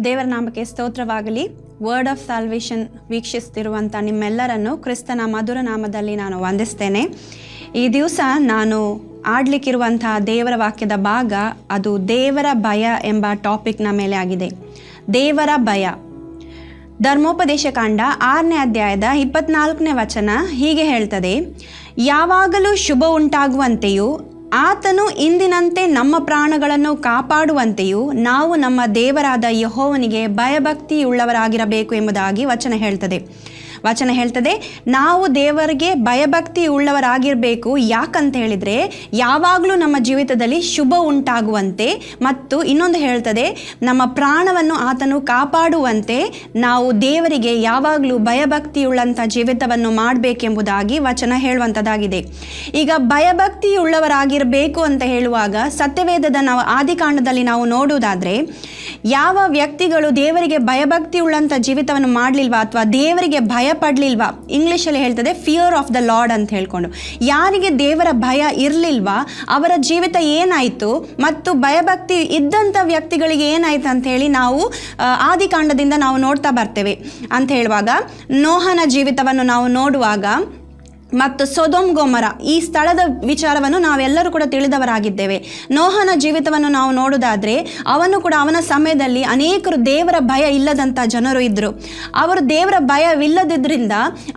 ದೇವರ ನಾಮಕ್ಕೆ ಸ್ತೋತ್ರವಾಗಲಿ. ವರ್ಡ್ ಆಫ್ ಸಾಲ್ವೇಷನ್ ವೀಕ್ಷಿಸ್ತಿರುವಂಥ ನಿಮ್ಮೆಲ್ಲರನ್ನು ಕ್ರಿಸ್ತನ ಮಧುರ ನಾಮದಲ್ಲಿ ನಾನು ವಂದಿಸ್ತೇನೆ. ಈ ದಿವಸ ನಾನು ಆಡಲಿಕ್ಕಿರುವಂಥ ದೇವರ ವಾಕ್ಯದ ಭಾಗ ಅದು ದೇವರ ಭಯ ಎಂಬ ಟಾಪಿಕ್ನ ಮೇಲೆ ಆಗಿದೆ. ದೇವರ ಭಯ. ಧರ್ಮೋಪದೇಶ ಕಾಂಡ 6ನೇ ಅಧ್ಯಾಯದ 24ನೇ ವಚನ ಹೀಗೆ ಹೇಳ್ತದೆ, ಯಾವಾಗಲೂ ಶುಭ ಉಂಟಾಗುವಂತೆಯೂ ಆತನು ಇಂದಿನಂತೆ ನಮ್ಮ ಪ್ರಾಣಗಳನ್ನು ಕಾಪಾಡುವಂತೆಯೂ ನಾವು ನಮ್ಮ ದೇವರಾದ ಯೆಹೋವನಿಗೆ ಭಯಭಕ್ತಿಯುಳ್ಳವರಾಗಿರಬೇಕು ಎಂಬುದಾಗಿ ವಚನ ಹೇಳ್ತದೆ. ನಾವು ದೇವರಿಗೆ ಭಯಭಕ್ತಿ ಉಳ್ಳವರಾಗಿರಬೇಕು. ಯಾಕಂತ ಹೇಳಿದರೆ ಯಾವಾಗಲೂ ನಮ್ಮ ಜೀವಿತದಲ್ಲಿ ಶುಭ ಉಂಟಾಗುವಂತೆ, ಮತ್ತು ಇನ್ನೊಂದು ಹೇಳ್ತದೆ, ನಮ್ಮ ಪ್ರಾಣವನ್ನು ಆತನು ಕಾಪಾಡುವಂತೆ ನಾವು ದೇವರಿಗೆ ಯಾವಾಗಲೂ ಭಯಭಕ್ತಿಯುಳ್ಳಂಥ ಜೀವಿತವನ್ನು ಮಾಡಬೇಕೆಂಬುದಾಗಿ ವಚನ ಹೇಳುವಂಥದ್ದಾಗಿದೆ. ಈಗ ಭಯಭಕ್ತಿಯುಳ್ಳವರಾಗಿರಬೇಕು ಅಂತ ಹೇಳುವಾಗ ಸತ್ಯವೇದದ ನಾವು ಆದಿಕಾಂಡದಲ್ಲಿ ನಾವು ನೋಡುವುದಾದರೆ ಯಾವ ವ್ಯಕ್ತಿಗಳು ದೇವರಿಗೆ ಭಯಭಕ್ತಿಯುಳ್ಳಂಥ ಜೀವಿತವನ್ನು ಮಾಡಲಿಲ್ವಾ ಅಥವಾ ದೇವರಿಗೆ ಭಯಪಡಲಿಲ್ವಾ, ಇಂಗ್ಲೀಷಲ್ಲಿ ಹೇಳ್ತದೆ ಫಿಯರ್ ಆಫ್ ದ ಲಾರ್ಡ್ ಅಂತ ಹೇಳ್ಕೊಂಡು, ಯಾರಿಗೆ ದೇವರ ಭಯ ಇರಲಿಲ್ವಾ ಅವರ ಜೀವಿತ ಏನಾಯಿತು ಮತ್ತು ಭಯಭಕ್ತಿ ಇದ್ದಂಥ ವ್ಯಕ್ತಿಗಳಿಗೆ ಏನಾಯಿತು ಅಂಥೇಳಿ ನಾವು ಆದಿಕಾಂಡದಿಂದ ನಾವು ನೋಡ್ತಾ ಬರ್ತೇವೆ. ಅಂತ ಹೇಳುವಾಗ ನೋಹನ ಜೀವಿತವನ್ನು ನಾವು ನೋಡುವಾಗ ಮತ್ತು ಸೊದೋಮ್ ಗೊಮರ ಈ ಸ್ಥಳದ ವಿಚಾರವನ್ನು ನಾವೆಲ್ಲರೂ ಕೂಡ ತಿಳಿದವರಾಗಿದ್ದೇವೆ. ನೋಹನ ಜೀವಿತವನ್ನು ನಾವು ನೋಡೋದಾದರೆ ಅವನ ಸಮಯದಲ್ಲಿ ಅನೇಕರು ದೇವರ ಭಯ ಇಲ್ಲದಂಥ ಜನರು ಇದ್ದರು. ಅವರು ದೇವರ ಭಯವಿಲ್ಲದಿದ್ದರಿಂದ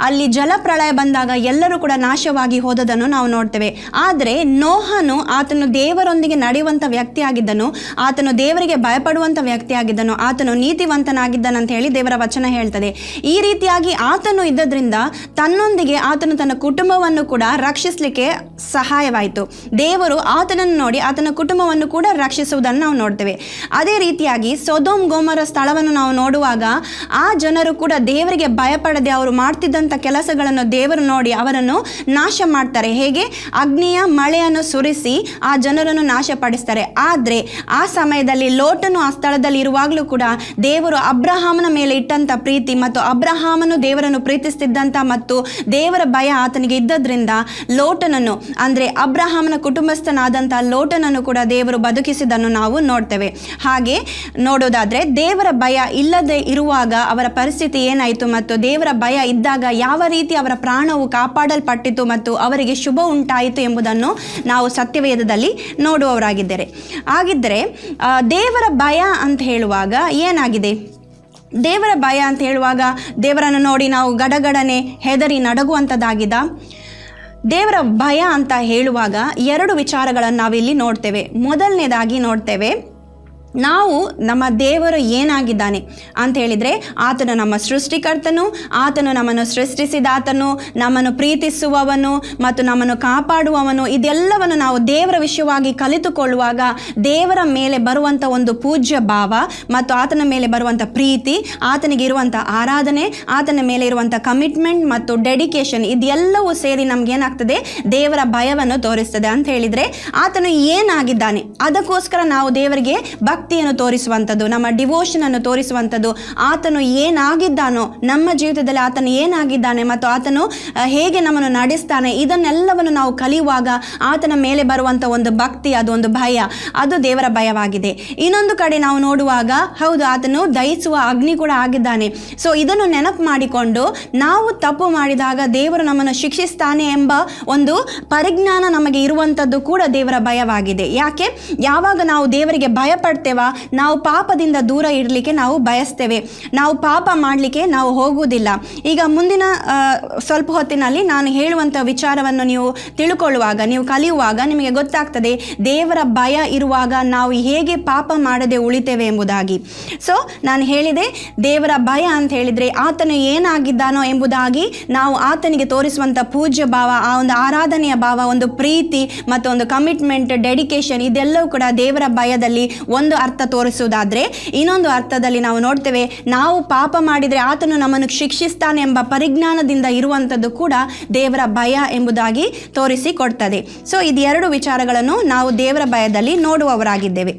ಅಲ್ಲಿ ಜಲಪ್ರಳಯ ಬಂದಾಗ ಎಲ್ಲರೂ ಕೂಡ ನಾಶವಾಗಿ ಹೋದದನ್ನು ನಾವು ನೋಡ್ತೇವೆ. ಆದರೆ ನೋಹನು ಆತನು ದೇವರೊಂದಿಗೆ ನಡೆಯುವಂಥ ವ್ಯಕ್ತಿಯಾಗಿದ್ದನು, ಆತನು ದೇವರಿಗೆ ಭಯಪಡುವಂಥ ವ್ಯಕ್ತಿಯಾಗಿದ್ದನು, ಆತನು ನೀತಿವಂತನಾಗಿದ್ದನಂತ ಹೇಳಿ ದೇವರ ವಚನ ಹೇಳ್ತದೆ. ಈ ರೀತಿಯಾಗಿ ಆತನು ಇದ್ದದ್ರಿಂದ ತನ್ನೊಂದಿಗೆ ಆತನು ತನ್ನ ಕುಟುಂಬವನ್ನು ಕೂಡ ರಕ್ಷಿಸಲಿಕ್ಕೆ ಸಹಾಯವಾಯಿತು. ದೇವರು ಆತನನ್ನು ನೋಡಿ ಆತನ ಕುಟುಂಬವನ್ನು ಕೂಡ ರಕ್ಷಿಸುವುದನ್ನು ನಾವು ನೋಡ್ತೇವೆ. ಅದೇ ರೀತಿಯಾಗಿ ಸೊದೋಮ್ ಗೊಮರ ಸ್ಥಳವನ್ನು ನಾವು ನೋಡುವಾಗ ಆ ಜನರು ಕೂಡ ದೇವರಿಗೆ ಭಯಪಡದೆ ಅವರು ಮಾಡ್ತಿದ್ದಂಥ ಕೆಲಸಗಳನ್ನು ದೇವರು ನೋಡಿ ಅವರನ್ನು ನಾಶ ಮಾಡ್ತಾರೆ. ಹೇಗೆ? ಅಗ್ನಿಯ ಮಳೆಯನ್ನು ಸುರಿಸಿ ಆ ಜನರನ್ನು ನಾಶಪಡಿಸ್ತಾರೆ. ಆದರೆ ಆ ಸಮಯದಲ್ಲಿ ಲೋಟನು ಆ ಸ್ಥಳದಲ್ಲಿ ಇರುವಾಗಲೂ ಕೂಡ ದೇವರು ಅಬ್ರಹಾಮನ ಮೇಲೆ ಇಟ್ಟಂಥ ಪ್ರೀತಿ ಮತ್ತು ಅಬ್ರಹಾಮನು ದೇವರನ್ನು ಪ್ರೀತಿಸ್ತಿದ್ದಂಥ ಮತ್ತು ದೇವರ ಭಯ ಆತನಿಗೆ ಇದ್ದದ್ರಿಂದ ಲೋಟನನ್ನು ಅಂದರೆ ಅಬ್ರಹಾಮನ ಕುಟುಂಬಸ್ಥನಾದಂಥ ಲೋಟನನ್ನು ಕೂಡ ದೇವರು ಬದುಕಿಸಿದನ್ನು ನಾವು ನೋಡ್ತೇವೆ. ಹಾಗೆ ನೋಡೋದಾದರೆ ದೇವರ ಭಯ ಇಲ್ಲದೆ ಇರುವಾಗ ಅವರ ಪರಿಸ್ಥಿತಿ ಏನಾಯಿತು ಮತ್ತು ದೇವರ ಭಯ ಇದ್ದಾಗ ಯಾವ ರೀತಿ ಅವರ ಪ್ರಾಣವು ಕಾಪಾಡಲ್ಪಟ್ಟಿತು ಮತ್ತು ಅವರಿಗೆ ಶುಭ ಉಂಟಾಯಿತು ಎಂಬುದನ್ನು ನಾವು ಸತ್ಯವೇದದಲ್ಲಿ ನೋಡುವವರಾಗಿದ್ದೇವೆ. ಹಾಗಿದ್ದರೆ ದೇವರ ಭಯ ಅಂತ ಹೇಳುವಾಗ ಏನಾಗಿದೆ? ದೇವರ ಭಯ ಅಂತ ಹೇಳುವಾಗ ದೇವರನ್ನು ನೋಡಿ ನಾವು ಗಡಗಡನೆ ಹೆದರಿ ನಡಗುವಂಥದ್ದಾಗಿದ್ದ. ದೇವರ ಭಯ ಅಂತ ಹೇಳುವಾಗ 2 ವಿಚಾರಗಳನ್ನು ನಾವಿಲ್ಲಿ ನೋಡ್ತೇವೆ. ಮೊದಲನೇದಾಗಿ ನೋಡ್ತೇವೆ, ನಾವು ನಮ್ಮ ದೇವರು ಏನಾಗಿದ್ದಾನೆ ಅಂತ ಹೇಳಿದರೆ ಆತನು ನಮ್ಮ ಸೃಷ್ಟಿಕರ್ತನು, ಆತನು ನಮ್ಮನ್ನು ಸೃಷ್ಟಿಸಿದಾತನು, ನಮ್ಮನ್ನು ಪ್ರೀತಿಸುವವನು ಮತ್ತು ನಮ್ಮನ್ನು ಕಾಪಾಡುವವನು. ಇದೆಲ್ಲವನ್ನು ನಾವು ದೇವರ ವಿಷಯವಾಗಿ ಕಲಿತುಕೊಳ್ಳುವಾಗ ದೇವರ ಮೇಲೆ ಬರುವಂಥ ಒಂದು ಪೂಜ್ಯ ಭಾವ ಮತ್ತು ಆತನ ಮೇಲೆ ಬರುವಂಥ ಪ್ರೀತಿ, ಆತನಿಗೆ ಇರುವಂಥ ಆರಾಧನೆ, ಆತನ ಮೇಲೆ ಇರುವಂಥ ಕಮಿಟ್ಮೆಂಟ್ ಮತ್ತು ಡೆಡಿಕೇಶನ್ ಇದೆಲ್ಲವೂ ಸೇರಿ ನಮಗೇನಾಗ್ತದೆ? ದೇವರ ಭಯವನ್ನು ತೋರಿಸ್ತದೆ. ಅಂತ ಹೇಳಿದರೆ ಆತನು ಏನಾಗಿದ್ದಾನೆ ಅದಕ್ಕೋಸ್ಕರ ನಾವು ದೇವರಿಗೆ ಭಕ್ತಿಯನ್ನು ತೋರಿಸುವಂಥದ್ದು, ನಮ್ಮ ಡಿವೋಷನನ್ನು ತೋರಿಸುವಂಥದ್ದು, ಆತನು ಏನಾಗಿದ್ದಾನೋ ನಮ್ಮ ಜೀವಿತದಲ್ಲಿ ಆತನು ಏನಾಗಿದ್ದಾನೆ ಮತ್ತು ಆತನು ಹೇಗೆ ನಮ್ಮನ್ನು ನಡೆಸ್ತಾನೆ ಇದನ್ನೆಲ್ಲವನ್ನು ನಾವು ಕಲಿಯುವಾಗ ಆತನ ಮೇಲೆ ಬರುವಂಥ ಒಂದು ಭಕ್ತಿ, ಅದೊಂದು ಭಯ, ಅದು ದೇವರ ಭಯವಾಗಿದೆ. ಇನ್ನೊಂದು ಕಡೆ ನಾವು ನೋಡುವಾಗ ಹೌದು ಆತನು ದಹಿಸುವ ಅಗ್ನಿ ಕೂಡ ಆಗಿದ್ದಾನೆ. ಸೊ ಇದನ್ನು ನೆನಪು ಮಾಡಿಕೊಂಡು ನಾವು ತಪ್ಪು ಮಾಡಿದಾಗ ದೇವರು ನಮ್ಮನ್ನು ಶಿಕ್ಷಿಸ್ತಾನೆ ಎಂಬ ಒಂದು ಪರಿಜ್ಞಾನ ನಮಗೆ ಇರುವಂಥದ್ದು ಕೂಡ ದೇವರ ಭಯವಾಗಿದೆ. ಯಾಕೆ? ಯಾವಾಗ ನಾವು ದೇವರಿಗೆ ಭಯಪಡ್ತೇವೆ ನಾವು ಪಾಪದಿಂದ ದೂರ ಇರಲಿಕ್ಕೆ ನಾವು ಬಯಸ್ತೇವೆ, ನಾವು ಪಾಪ ಮಾಡಲಿಕ್ಕೆ ನಾವು ಹೋಗುವುದಿಲ್ಲ. ಈಗ ಮುಂದಿನ ಸ್ವಲ್ಪ ಹೊತ್ತಿನಲ್ಲಿ ನಾನು ಹೇಳುವಂಥ ವಿಚಾರವನ್ನು ನೀವು ತಿಳ್ಕೊಳ್ಳುವಾಗ, ನೀವು ಕಲಿಯುವಾಗ ನಿಮಗೆ ಗೊತ್ತಾಗ್ತದೆ ದೇವರ ಭಯ ಇರುವಾಗ ನಾವು ಹೇಗೆ ಪಾಪ ಮಾಡದೆ ಉಳಿತೇವೆ ಎಂಬುದಾಗಿ. ಸೊ ನಾನು ಹೇಳಿದೆ ದೇವರ ಭಯ ಅಂತ ಹೇಳಿದರೆ ಆತನು ಏನಾಗಿದ್ದಾನೋ ಎಂಬುದಾಗಿ ನಾವು ಆತನಿಗೆ ತೋರಿಸುವಂಥ ಪೂಜ್ಯ ಭಾವ, ಆ ಒಂದು ಆರಾಧನೆಯ ಭಾವ, ಒಂದು ಪ್ರೀತಿ ಮತ್ತು ಒಂದು ಕಮಿಟ್ಮೆಂಟ್, ಡೆಡಿಕೇಶನ್ ಇದೆಲ್ಲವೂ ಕೂಡ ದೇವರ ಭಯದಲ್ಲಿ ಒಂದು ಅರ್ಥ ತೋರಿಸುವುದಾದರೆ, ಇನ್ನೊಂದು ಅರ್ಥದಲ್ಲಿ ನಾವು ನೋಡ್ತೇವೆ ನಾವು ಪಾಪ ಮಾಡಿದರೆ ಆತನು ನಮ್ಮನ್ನು ಶಿಕ್ಷಿಸ್ತಾನೆ ಎಂಬ ಪರಿಜ್ಞಾನದಿಂದ ಇರುವಂಥದ್ದು ಕೂಡ ದೇವರ ಭಯ ಎಂಬುದಾಗಿ ತೋರಿಸಿ ಕೊಡ್ತದೆ. ಸೊ ಇದು 2 ವಿಚಾರಗಳನ್ನು ನಾವು ದೇವರ ಭಯದಲ್ಲಿ ನೋಡುವವರಾಗಿದ್ದೇವೆ.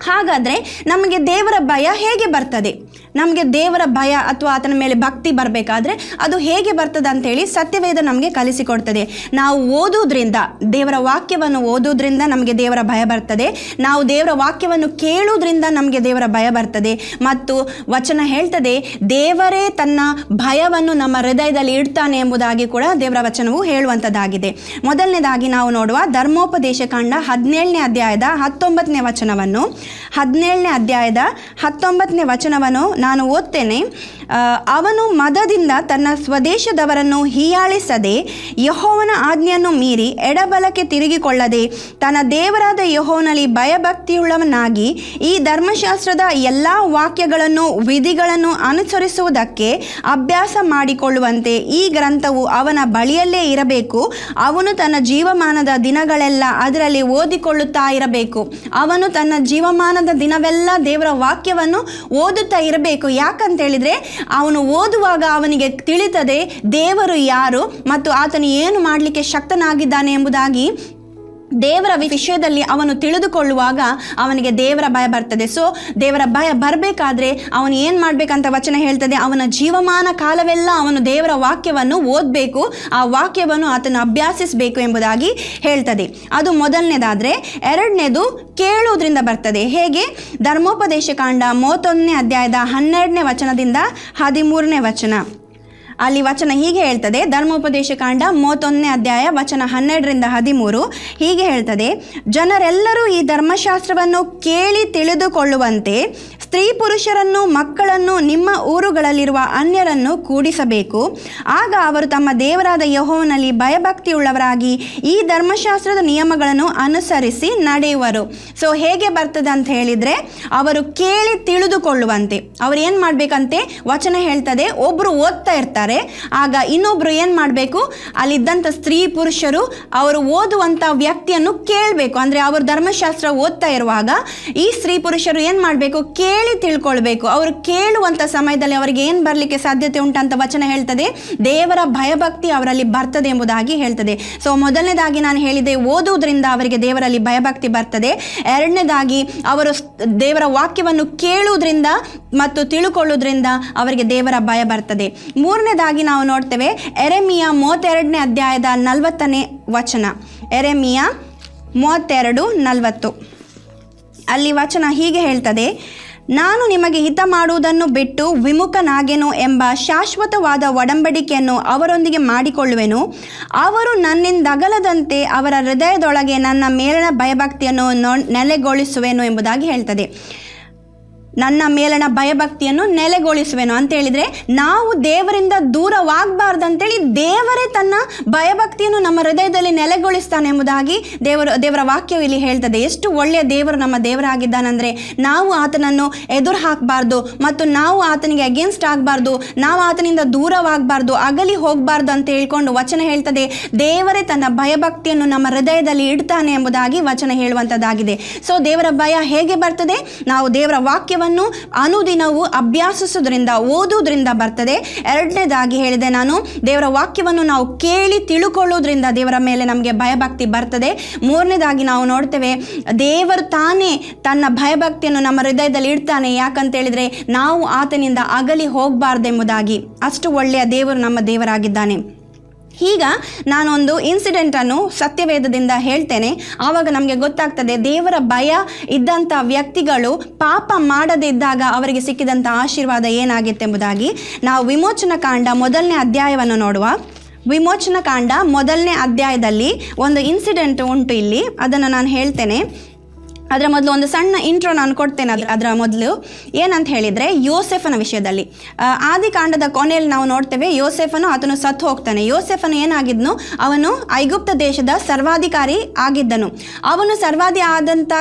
ಹಾಗಾದರೆ ನಮಗೆ ದೇವರ ಭಯ ಹೇಗೆ ಬರ್ತದೆ? ನಮಗೆ ದೇವರ ಭಯ ಅಥವಾ ಆತನ ಮೇಲೆ ಭಕ್ತಿ ಬರಬೇಕಾದ್ರೆ ಅದು ಹೇಗೆ ಬರ್ತದೆ ಅಂತೇಳಿ ಸತ್ಯವೇದ ನಮಗೆ ಕಲಿಸಿಕೊಡ್ತದೆ. ನಾವು ಓದೋದ್ರಿಂದ, ದೇವರ ವಾಕ್ಯವನ್ನು ಓದೋದ್ರಿಂದ ನಮಗೆ ದೇವರ ಭಯ ಬರ್ತದೆ. ನಾವು ದೇವರ ವಾಕ್ಯವನ್ನು ಕೇಳೋದ್ರಿಂದ ನಮಗೆ ದೇವರ ಭಯ ಬರ್ತದೆ. ಮತ್ತು ವಚನ ಹೇಳ್ತದೆ, ದೇವರೇ ತನ್ನ ಭಯವನ್ನು ನಮ್ಮ ಹೃದಯದಲ್ಲಿ ಇಡ್ತಾನೆ ಎಂಬುದಾಗಿ ಕೂಡ ದೇವರ ವಚನವು ಹೇಳುವಂಥದ್ದಾಗಿದೆ. ಮೊದಲನೇದಾಗಿ ನಾವು ನೋಡುವ ಧರ್ಮೋಪದೇಶ ಕಾಂಡ 17ನೇ ಅಧ್ಯಾಯದ 19ನೇ ವಚನವನ್ನು. 17ನೇ ಅಧ್ಯಾಯದ 19ನೇ ವಚನವನ್ನು ನಾನು ಓದ್ತೇನೆ. ಅವನು ಮದದಿಂದ ತನ್ನ ಸ್ವದೇಶದವರನ್ನು ಹೀಯಾಳಿಸದೆ, ಯೆಹೋವನ ಆಜ್ಞೆಯನ್ನು ಮೀರಿ ಎಡಬಲಕ್ಕೆ ತಿರುಗಿಕೊಳ್ಳದೆ, ತನ್ನ ದೇವರಾದ ಯೆಹೋವನಲ್ಲಿ ಭಯಭಕ್ತಿಯುಳ್ಳವನಾಗಿ ಈ ಧರ್ಮಶಾಸ್ತ್ರದ ಎಲ್ಲ ವಾಕ್ಯಗಳನ್ನು ವಿಧಿಗಳನ್ನು ಅನುಸರಿಸುವುದಕ್ಕೆ ಅಭ್ಯಾಸ ಮಾಡಿಕೊಳ್ಳುವಂತೆ ಈ ಗ್ರಂಥವು ಅವನ ಬಳಿಯಲ್ಲೇ ಇರಬೇಕು. ಅವನು ತನ್ನ ಜೀವಮಾನದ ದಿನಗಳೆಲ್ಲ ಅದರಲ್ಲಿ ಓದಿಕೊಳ್ಳುತ್ತಾ ಇರಬೇಕು. ಅವನು ತನ್ನ ಜೀವಮಾನದ ದಿನವೆಲ್ಲ ದೇವರ ವಾಕ್ಯವನ್ನು ಓದುತ್ತಾ ಇರಬೇಕು. ಯಾಕಂತೇಳಿದರೆ ಅವನು ಓದುವಾಗ ಅವನಿಗೆ ತಿಳಿತದೆ ದೇವರು ಯಾರು ಮತ್ತು ಆತನು ಏನು ಮಾಡಲಿಕ್ಕೆ ಶಕ್ತನಾಗಿದ್ದಾನೆ ಎಂಬುದಾಗಿ. ದೇವರ ವಿಷಯದಲ್ಲಿ ಅವನು ತಿಳಿದುಕೊಳ್ಳುವಾಗ ಅವನಿಗೆ ದೇವರ ಭಯ ಬರ್ತದೆ. ಸೊ ದೇವರ ಭಯ ಬರಬೇಕಾದ್ರೆ ಅವನು ಏನು ಮಾಡಬೇಕಂತ ವಚನ ಹೇಳ್ತದೆ, ಅವನ ಜೀವಮಾನ ಕಾಲವೆಲ್ಲ ಅವನು ದೇವರ ವಾಕ್ಯವನ್ನು ಓದಬೇಕು, ಆ ವಾಕ್ಯವನ್ನು ಆತನು ಅಭ್ಯಾಸಿಸಬೇಕು ಎಂಬುದಾಗಿ ಹೇಳ್ತದೆ. ಅದು ಮೊದಲನೇದಾದರೆ. ಎರಡನೇದು ಕೇಳುವುದರಿಂದ ಬರ್ತದೆ. ಹೇಗೆ? ಧರ್ಮೋಪದೇಶ ಕಾಂಡ 31ನೇ ಅಧ್ಯಾಯದ 12ನೇ ವಚನದಿಂದ 13ನೇ ವಚನ. ಅಲ್ಲಿ ವಚನ ಹೀಗೆ ಹೇಳ್ತದೆ. ಧರ್ಮೋಪದೇಶ ಕಾಂಡ 31ನೇ ಅಧ್ಯಾಯ ವಚನ 12ರಿಂದ 13 ಹೀಗೆ ಹೇಳ್ತದೆ, ಜನರೆಲ್ಲರೂ ಈ ಧರ್ಮಶಾಸ್ತ್ರವನ್ನು ಕೇಳಿ ತಿಳಿದುಕೊಳ್ಳುವಂತೆ ಸ್ತ್ರೀ ಪುರುಷರನ್ನು ಮಕ್ಕಳನ್ನು ನಿಮ್ಮ ಊರುಗಳಲ್ಲಿರುವ ಅನ್ಯರನ್ನು ಕೂಡಿಸಬೇಕು. ಆಗ ಅವರು ತಮ್ಮ ದೇವರಾದ ಯೆಹೋವನಲ್ಲಿ ಭಯಭಕ್ತಿಯುಳ್ಳವರಾಗಿ ಈ ಧರ್ಮಶಾಸ್ತ್ರದ ನಿಯಮಗಳನ್ನು ಅನುಸರಿಸಿ ನಡೆಯುವರು. ಸೊ ಹೇಗೆ ಬರ್ತದೆ ಅಂತ ಹೇಳಿದರೆ, ಅವರು ಕೇಳಿ ತಿಳಿದುಕೊಳ್ಳುವಂತೆ. ಅವ್ರು ಏನು ಮಾಡಬೇಕಂತೆ ವಚನ ಹೇಳ್ತದೆ, ಒಬ್ಬರು ಓದ್ತಾ ಇರ್ತಾರೆ, ಆಗ ಇನ್ನೊಬ್ರು ಏನು ಮಾಡಬೇಕು, ಅಲ್ಲಿದ್ದಂಥ ಸ್ತ್ರೀ ಪುರುಷರು ಅವರು ಓದುವಂಥ ವ್ಯಕ್ತಿಯನ್ನು ಕೇಳಬೇಕು. ಅಂದರೆ ಅವರು ಧರ್ಮಶಾಸ್ತ್ರ ಓದ್ತಾ ಇರುವಾಗ ಈ ಸ್ತ್ರೀ ಪುರುಷರು ಏನು ಮಾಡಬೇಕು, ಕೇಳಿ ತಿಳ್ಕೊಳ್ಬೇಕು. ಅವರು ಕೇಳುವಂಥ ಸಮಯದಲ್ಲಿ ಅವರಿಗೆ ಏನು ಬರಲಿಕ್ಕೆ ಸಾಧ್ಯತೆ ಉಂಟಂತ ವಚನ ಹೇಳ್ತದೆ, ದೇವರ ಭಯಭಕ್ತಿ ಅವರಲ್ಲಿ ಬರ್ತದೆ ಎಂಬುದಾಗಿ ಹೇಳ್ತದೆ. ಸೊ ಮೊದಲನೇದಾಗಿ ನಾನು ಹೇಳಿದೆ, ಓದುವುದರಿಂದ ಅವರಿಗೆ ದೇವರಲ್ಲಿ ಭಯಭಕ್ತಿ ಬರ್ತದೆ. ಎರಡನೇದಾಗಿ ಅವರು ದೇವರ ವಾಕ್ಯವನ್ನು ಕೇಳುವುದರಿಂದ ಮತ್ತು ತಿಳ್ಕೊಳ್ಳೋದ್ರಿಂದ ಅವರಿಗೆ ದೇವರ ಭಯ ಬರ್ತದೆ. ಮೂರನೇದಾಗಿ ನಾವು ನೋಡ್ತೇವೆ ಯೆರೆಮೀಯ 32ನೇ ಅಧ್ಯಾಯದ 40ನೇ ವಚನ. ಯೆರೆಮೀಯ 32:40 ಅಲ್ಲಿ ವಚನ ಹೀಗೆ ಹೇಳ್ತದೆ, ನಾನು ನಿಮಗೆ ಹಿತ ಮಾಡುವುದನ್ನು ಬಿಟ್ಟು ವಿಮುಖನಾಗೆನು ಎಂಬ ಶಾಶ್ವತವಾದ ಒಡಂಬಡಿಕೆಯನ್ನು ಅವರೊಂದಿಗೆ ಮಾಡಿಕೊಳ್ಳುವೆನು. ಅವರು ನನ್ನಿಂದಗಲದಂತೆ ಅವರ ಹೃದಯದೊಳಗೆ ನನ್ನ ಮೇಲಿನ ಭಯಭಕ್ತಿಯನ್ನು ನೆಲೆಗೊಳಿಸುವೆನು ಎಂಬುದಾಗಿ ಹೇಳ್ತದೆ. ನನ್ನ ಮೇಲಣ ಭಯಭಕ್ತಿಯನ್ನು ನೆಲೆಗೊಳಿಸುವೆನು ಅಂತೇಳಿದರೆ, ನಾವು ದೇವರಿಂದ ದೂರವಾಗಬಾರ್ದಂತೇಳಿ ದೇವರೇ ತನ್ನ ಭಯಭಕ್ತಿಯನ್ನು ನಮ್ಮ ಹೃದಯದಲ್ಲಿ ನೆಲೆಗೊಳಿಸ್ತಾನೆ ಎಂಬುದಾಗಿ ದೇವರ ವಾಕ್ಯವು ಇಲ್ಲಿ ಹೇಳ್ತದೆ. ಎಷ್ಟು ಒಳ್ಳೆಯ ದೇವರು ನಮ್ಮ ದೇವರಾಗಿದ್ದಾನೆಂದರೆ, ನಾವು ಆತನನ್ನು ಎದುರು ಹಾಕಬಾರ್ದು ಮತ್ತು ನಾವು ಆತನಿಗೆ ಅಗೇನ್ಸ್ಟ್ ಆಗಬಾರ್ದು, ನಾವು ಆತನಿಂದ ದೂರವಾಗಬಾರ್ದು, ಅಗಲಿ ಹೋಗಬಾರ್ದು ಅಂತ ಹೇಳ್ಕೊಂಡು ವಚನ ಹೇಳ್ತದೆ. ದೇವರೇ ತನ್ನ ಭಯಭಕ್ತಿಯನ್ನು ನಮ್ಮ ಹೃದಯದಲ್ಲಿ ಇಡ್ತಾನೆ ಎಂಬುದಾಗಿ ವಚನ ಹೇಳುವಂಥದ್ದಾಗಿದೆ. ಸೊ ದೇವರ ಭಯ ಹೇಗೆ ಬರ್ತದೆ? ನಾವು ದೇವರ ವಾಕ್ಯವನ್ನು ಅನುದಿನವೂ ಅಭ್ಯಾಸಿಸೋದ್ರಿಂದ, ಓದುವುದರಿಂದ ಬರ್ತದೆ. ಎರಡನೇದಾಗಿ ಹೇಳಿದೆ ನಾನು, ದೇವರ ವಾಕ್ಯವನ್ನು ನಾವು ಕೇಳಿ ತಿಳ್ಕೊಳ್ಳೋದ್ರಿಂದ ದೇವರ ಮೇಲೆ ನಮಗೆ ಭಯಭಕ್ತಿ ಬರ್ತದೆ. ಮೂರನೇದಾಗಿ ನಾವು ನೋಡ್ತೇವೆ, ದೇವರು ತಾನೇ ತನ್ನ ಭಯಭಕ್ತಿಯನ್ನು ನಮ್ಮ ಹೃದಯದಲ್ಲಿ ಇಡ್ತಾನೆ. ಯಾಕಂತೇಳಿದರೆ ನಾವು ಆತನಿಂದ ಅಗಲಿ ಹೋಗಬಾರ್ದೆಂಬುದಾಗಿ. ಅಷ್ಟು ಒಳ್ಳೆಯ ದೇವರು ನಮ್ಮ ದೇವರಾಗಿದ್ದಾನೆ. ಈಗ ನಾನೊಂದು ಇನ್ಸಿಡೆಂಟನ್ನು ಸತ್ಯವೇದದಿಂದ ಹೇಳ್ತೇನೆ. ಆವಾಗ ನಮಗೆ ಗೊತ್ತಾಗ್ತದೆ ದೇವರ ಭಯ ಇದ್ದಂಥ ವ್ಯಕ್ತಿಗಳು ಪಾಪ ಮಾಡದೇ ಇದ್ದಾಗ ಅವರಿಗೆ ಸಿಕ್ಕಿದಂಥ ಆಶೀರ್ವಾದ ಏನಾಗಿತ್ತೆಂಬುದಾಗಿ. ನಾವು ವಿಮೋಚನ ಕಾಂಡ 1ನೇ ಅಧ್ಯಾಯವನ್ನು ನೋಡುವ. ವಿಮೋಚನ ಕಾಂಡ 1ನೇ ಅಧ್ಯಾಯದಲ್ಲಿ ಒಂದು ಇನ್ಸಿಡೆಂಟ್ ಉಂಟು. ಇಲ್ಲಿ ಅದನ್ನು ನಾನು ಹೇಳ್ತೇನೆ. ಅದರ ಮೊದಲು ಒಂದು ಸಣ್ಣ ಇಂಟ್ರೋ ನಾನು ಕೊಡ್ತೇನೆ. ಅದರ ಮೊದಲು ಏನಂತ ಹೇಳಿದರೆ, ಯೋಸೆಫನ ವಿಷಯದಲ್ಲಿ ಆದಿಕಾಂಡದ ಕೊನೆಯಲ್ಲಿ ನಾವು ನೋಡ್ತೇವೆ, ಯೋಸೆಫನು ಆತನು ಸತ್ತು ಹೋಗ್ತಾನೆ. ಯೋಸೆಫನು ಏನಾಗಿದ್ನು, ಅವನು ಐಗುಪ್ತ ದೇಶದ ಸರ್ವಾಧಿಕಾರಿ ಆಗಿದ್ದನು. ಅವನು ಸರ್ವಾಧಿ ಆದಂಥ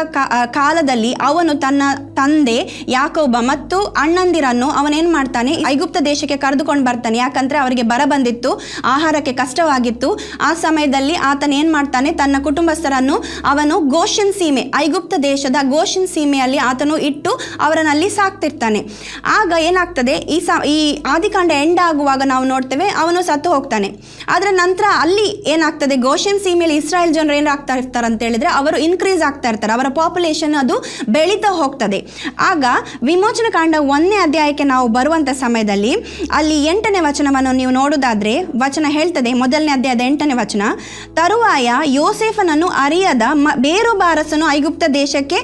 ಕಾಲದಲ್ಲಿ ಅವನು ತನ್ನ ತಂದೆ ಯಾಕೋಬ ಮತ್ತು ಅಣ್ಣಂದಿರನ್ನು ಅವನೇನು ಮಾಡ್ತಾನೆ, ಐಗುಪ್ತ ದೇಶಕ್ಕೆ ಕರೆದುಕೊಂಡು ಬರ್ತಾನೆ. ಯಾಕಂದರೆ ಅವರಿಗೆ ಬರ ಬಂದಿತ್ತು, ಆಹಾರಕ್ಕೆ ಕಷ್ಟವಾಗಿತ್ತು. ಆ ಸಮಯದಲ್ಲಿ ಆತನ ಏನು ಮಾಡ್ತಾನೆ, ತನ್ನ ಕುಟುಂಬಸ್ಥರನ್ನು ಅವನು ಗೋಷನ್ ಸೀಮೆ, ಐಗುಪ್ತ ದೇಶದ ಗೋಷನ್ ಸೀಮೆಯಲ್ಲಿ ಆತನು ಇಟ್ಟು ಅವರನ್ನಲ್ಲಿ ಸಾಕ್ತಿರ್ತಾನೆ. ಆಗ ಏನಾಗ್ತದೆ, ಈ ಆದಿಕಾಂಡ ಎಂಡ್ ಆಗುವಾಗ ನಾವು ನೋಡ್ತೇವೆ ಅವನು ಸತ್ತು ಹೋಗ್ತಾನೆ. ಅದರ ನಂತರ ಅಲ್ಲಿ ಏನಾಗ್ತದೆ, ಗೋಷನ್ ಸೀಮೆಯಲ್ಲಿ ಇಸ್ರಾಯೇಲ್ ಜನರು ಏನಾಗ್ತಾ ಇರ್ತಾರೆ ಅಂತ ಹೇಳಿದ್ರೆ ಅವರು ಇನ್ಕ್ರೀಸ್ ಆಗ್ತಾ ಇರ್ತಾರೆ, ಅವರ ಪಾಪ್ಯುಲೇಷನ್ ಅದು ಬೆಳೀತಾ ಹೋಗ್ತದೆ. ಆಗ ವಿಮೋಚನ ಕಾಂಡ 1ನೇ ಅಧ್ಯಾಯಕ್ಕೆ ನಾವು ಬರುವಂಥ ಸಮಯದಲ್ಲಿ ಅಲ್ಲಿ 8ನೇ ವಚನವನ್ನು ನೀವು ನೋಡೋದಾದ್ರೆ ವಚನ ಹೇಳ್ತದೆ, 1ನೇ ಅಧ್ಯಾಯದ 8ನೇ ವಚನ, ತರುವಾಯ ಯೋಸೇಫನನ್ನು ಅರಿಯದ ಬೇರೊಬ್ಬ ಅರಸನು ಐಗುಪ್ತ ದೇಶಕ್ಕೆ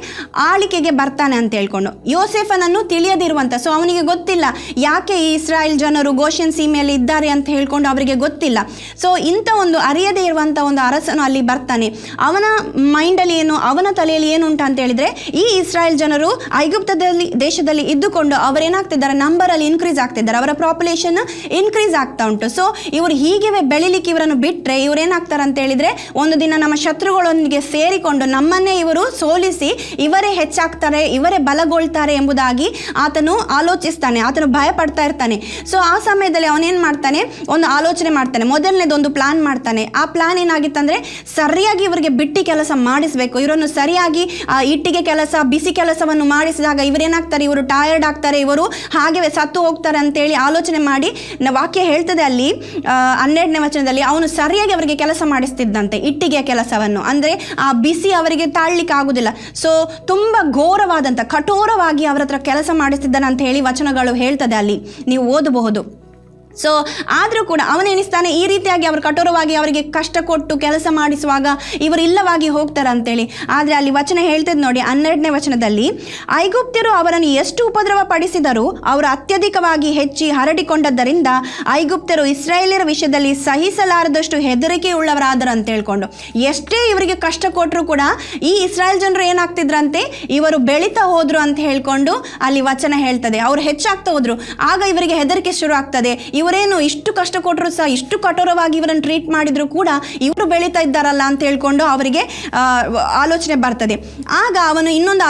ಆಳಿಕೆಗೆ ಬರ್ತಾನೆ ಅಂತ ಹೇಳ್ಕೊಂಡು, ಯೋಸೇಫನನ್ನು ತಿಳಿಯದಿರುವಂಥ, ಸೊ ಅವನಿಗೆ ಗೊತ್ತಿಲ್ಲ ಯಾಕೆ ಈ ಇಸ್ರಾಯೇಲ್ ಜನರು ಗೋಷನ್ ಸೀಮೆಯಲ್ಲಿ ಇದ್ದಾರೆ ಅಂತ ಹೇಳ್ಕೊಂಡು ಅವರಿಗೆ ಗೊತ್ತಿಲ್ಲ. ಸೊ ಇಂಥ ಒಂದು ಅರಿಯದೇ ಇರುವಂಥ ಒಂದು ಅರಸನು ಅಲ್ಲಿ ಬರ್ತಾನೆ. ಅವನ ಮೈಂಡಲ್ಲಿ ಏನು, ಅವನ ತಲೆಯಲ್ಲಿ ಏನು ಉಂಟು ಅಂತ ಹೇಳಿದ್ರೆ, ಈ ಇಸ್ರಾಯೇಲ್ ಜನರು ಐಗುಪ್ತದಲ್ಲಿ ದೇಶದಲ್ಲಿ ಇದ್ದುಕೊಂಡು ಅವರೇನಾಗ್ತಿದ್ದಾರೆ, ನಂಬರಲ್ಲಿ ಇನ್ಕ್ರೀಸ್ ಆಗ್ತಿದ್ದಾರೆ, ಅವರ ಪಾಪ್ಯುಲೇಷನ್ ಇನ್ಕ್ರೀಸ್ ಆಗ್ತಾ ಉಂಟು. ಸೊ ಇವರು ಹೀಗೆ ಬೆಳಿಲಿಕ್ಕೆ ಇವರನ್ನು ಬಿಟ್ಟರೆ ಇವರೇನಾಗ್ತಾರೆ ಅಂತ ಹೇಳಿದ್ರೆ, ಒಂದು ದಿನ ನಮ್ಮ ಶತ್ರುಗಳೊಂದಿಗೆ ಸೇರಿಕೊಂಡು ನಮ್ಮನ್ನೇ ಇವರು ಸೋಲಿಸಿ ಇವರೇ ಹೆಚ್ಚಾಗ್ತಾರೆ, ಇವರೇ ಬಲಗೊಳ್ತಾರೆ ಎಂಬುದಾಗಿ ಆತನು ಆಲೋಚಿಸ್ತಾನೆ, ಆತನು ಭಯ ಪಡ್ತಾ ಇರ್ತಾನೆ. ಸೊ ಆ ಸಮಯದಲ್ಲಿ ಅವನೇನು ಮಾಡ್ತಾನೆ, ಒಂದು ಆಲೋಚನೆ ಮಾಡ್ತಾನೆ, ಮೊದಲನೇದೊಂದು ಪ್ಲಾನ್ ಮಾಡ್ತಾನೆ. ಆ ಪ್ಲಾನ್ ಏನಾಗಿತ್ತಂದರೆ, ಸರಿಯಾಗಿ ಇವರಿಗೆ ಬಿಟ್ಟಿ ಕೆಲಸ ಮಾಡಿಸಬೇಕು, ಇವರನ್ನು ಸರಿಯಾಗಿ ಇಟ್ಟಿಗೆ ಕೆಲಸ, ಬಿಸಿ ಕೆಲಸವನ್ನು ಮಾಡಿಸಿದಾಗ ಇವರೇನಾಗ್ತಾರೆ, ಇವರು ಟಯರ್ಡ್ ಆಗ್ತಾರೆ, ಇವರು ಹಾಗೆ ಸತ್ತು ಹೋಗ್ತಾರೆ ಅಂತೇಳಿ ಆಲೋಚನೆ ಮಾಡಿ ವಾಕ್ಯ ಹೇಳ್ತದೆ ಅಲ್ಲಿ 12ನೇ ವಚನದಲ್ಲಿ, ಅವನು ಸರಿಯಾಗಿ ಅವರಿಗೆ ಕೆಲಸ ಮಾಡಿಸ್ತಿದ್ದಂತೆ, ಇಟ್ಟಿಗೆಯ ಕೆಲಸವನ್ನು. ಅಂದರೆ ಆ ಬಿಸಿ ಅವರಿಗೆ ತಾಳ್ಲಿಕ್ಕೆ ಆಗುದಿಲ್ಲ. ಸೊ ತುಂಬ ಘೋರವಾದಂಥ ಕಠೋರವಾಗಿ ಅವರ ಹತ್ರ ಕೆಲಸ ಮಾಡಿಸ್ತಿದ್ದಾನೆ ಅಂತ ಹೇಳಿ ವಚನಗಳು ಹೇಳ್ತದೆ, ಅಲ್ಲಿ ನೀವು ಓದಬಹುದು. ಸೊ ಆದರೂ ಕೂಡ ಅವನೇನಿಸ್ತಾನೆ, ಈ ರೀತಿಯಾಗಿ ಅವರು ಕಠೋರವಾಗಿ ಅವರಿಗೆ ಕಷ್ಟ ಕೊಟ್ಟು ಕೆಲಸ ಮಾಡಿಸುವಾಗ ಇವರು ಇಲ್ಲವಾಗಿ ಹೋಗ್ತಾರೆ ಅಂತೇಳಿ. ಆದರೆ ಅಲ್ಲಿ ವಚನ ಹೇಳ್ತದೆ ನೋಡಿ, 12ನೇ ವಚನದಲ್ಲಿ, ಐಗುಪ್ತ್ಯರು ಅವರನ್ನು ಎಷ್ಟು ಉಪದ್ರವ ಪಡಿಸಿದರೂ ಅವರು ಅತ್ಯಧಿಕವಾಗಿ ಹೆಚ್ಚಿ ಹರಡಿಕೊಂಡದ್ದರಿಂದ ಐಗುಪ್ತ್ಯರು ಇಸ್ರಾಯೇಲ್ಯರ ವಿಷಯದಲ್ಲಿ ಸಹಿಸಲಾರದಷ್ಟು ಹೆದರಿಕೆ ಉಳ್ಳವರಾದರು ಅಂತ ಹೇಳ್ಕೊಂಡು, ಎಷ್ಟೇ ಇವರಿಗೆ ಕಷ್ಟ ಕೊಟ್ಟರು ಕೂಡ ಈ ಇಸ್ರಾಯೇಲ್ ಜನರು ಏನಾಗ್ತಿದ್ರಂತೆ, ಇವರು ಬೆಳೀತಾ ಹೋದ್ರು ಅಂತ ಹೇಳ್ಕೊಂಡು ಅಲ್ಲಿ ವಚನ ಹೇಳ್ತದೆ. ಅವರು ಹೆಚ್ಚಾಗ್ತಾ ಹೋದ್ರು. ಆಗ ಇವರಿಗೆ ಹೆದರಿಕೆ ಶುರು ಆಗ್ತದೆ, ಇವರೇನು ಇಷ್ಟು ಕಷ್ಟ ಕೊಟ್ಟರು ಸಹ, ಇಷ್ಟು ಕಠೋರವಾಗಿ ಇವರನ್ನು ಟ್ರೀಟ್ ಮಾಡಿದ್ರು ಕೂಡ ಇವರು ಬೆಳೀತಾ ಇದ್ದಾರಲ್ಲ ಅಂತ ಹೇಳ್ಕೊಂಡು ಅವರಿಗೆ ಆಲೋಚನೆ ಬರ್ತದೆ. ಆಗ ಅವನು ಇನ್ನೊಂದು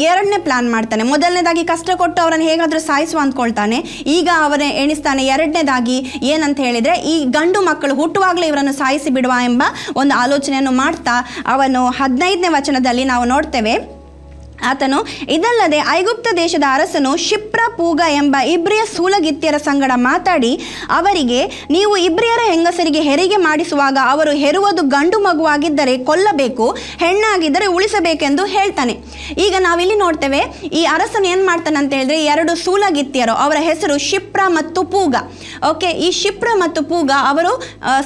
ಎರಡನೇ ಪ್ಲಾನ್ ಮಾಡ್ತಾನೆ. ಮೊದಲನೇದಾಗಿ ಕಷ್ಟ ಕೊಟ್ಟು ಅವರನ್ನು ಹೇಗಾದರೂ ಸಾಯಿಸುವ ಅಂದ್ಕೊಳ್ತಾನೆ. ಈಗ ಅವರೇ ಎಣಿಸ್ತಾನೆ, ಎರಡನೇದಾಗಿ ಏನಂತ ಹೇಳಿದರೆ, ಈ ಗಂಡು ಮಕ್ಕಳು ಹುಟ್ಟುವಾಗಲೇ ಇವರನ್ನು ಸಾಯಿಸಿ ಬಿಡುವ ಎಂಬ ಒಂದು ಆಲೋಚನೆಯನ್ನು ಮಾಡ್ತಾ ಅವನು 15ನೇ ವಚನದಲ್ಲಿ ನಾವು ನೋಡ್ತೇವೆ, ಆತನು ಇದಲ್ಲದೆ ಐಗುಪ್ತ ದೇಶದ ಅರಸನು ಶಿಪ್ರ ಪೂಗ ಎಂಬ ಇಬ್ರಿಯ ಸೂಲಗಿತ್ತಿಯರ ಸಂಗಡ ಮಾತಾಡಿ ಅವರಿಗೆ, ನೀವು ಇಬ್ರಿಯರ ಹೆಂಗಸರಿಗೆ ಹೆರಿಗೆ ಮಾಡಿಸುವಾಗ ಅವರು ಹೆರುವುದು ಗಂಡು ಮಗುವಾಗಿದ್ದರೆ ಕೊಲ್ಲಬೇಕು, ಹೆಣ್ಣಾಗಿದ್ದರೆ ಉಳಿಸಬೇಕೆಂದು ಹೇಳ್ತಾನೆ. ಈಗ ನಾವಿಲ್ಲಿ ನೋಡ್ತೇವೆ, ಈ ಅರಸನು ಏನು ಮಾಡ್ತಾನೆ ಅಂತ ಹೇಳಿದ್ರೆ, 2 ಸೂಲಗಿತ್ತಿಯರು, ಅವರ ಹೆಸರು ಶಿಪ್ರ ಮತ್ತು ಪೂಗ. ಓಕೆ, ಈ ಶಿಪ್ರ ಮತ್ತು ಪೂಗ ಅವರು